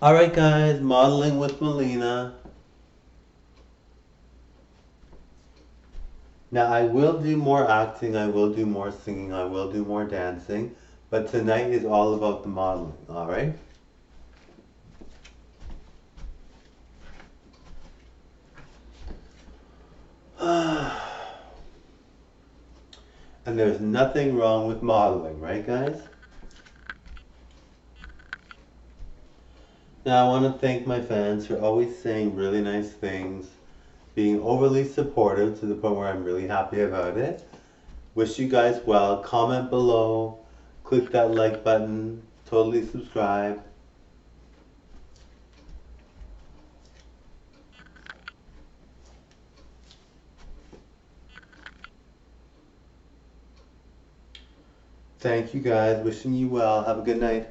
Alright guys, modeling with Melina. Now I will do more acting, I will do more singing, I will do more dancing, but tonight is all about the modeling, alright? And there's nothing wrong with modeling, right guys? Now I want to thank my fans for always saying really nice things, being overly supportive to the point where I'm really happy about it. Wish you guys well. Comment below, click that like button, totally subscribe. Thank you guys. Wishing you well. Have a good night.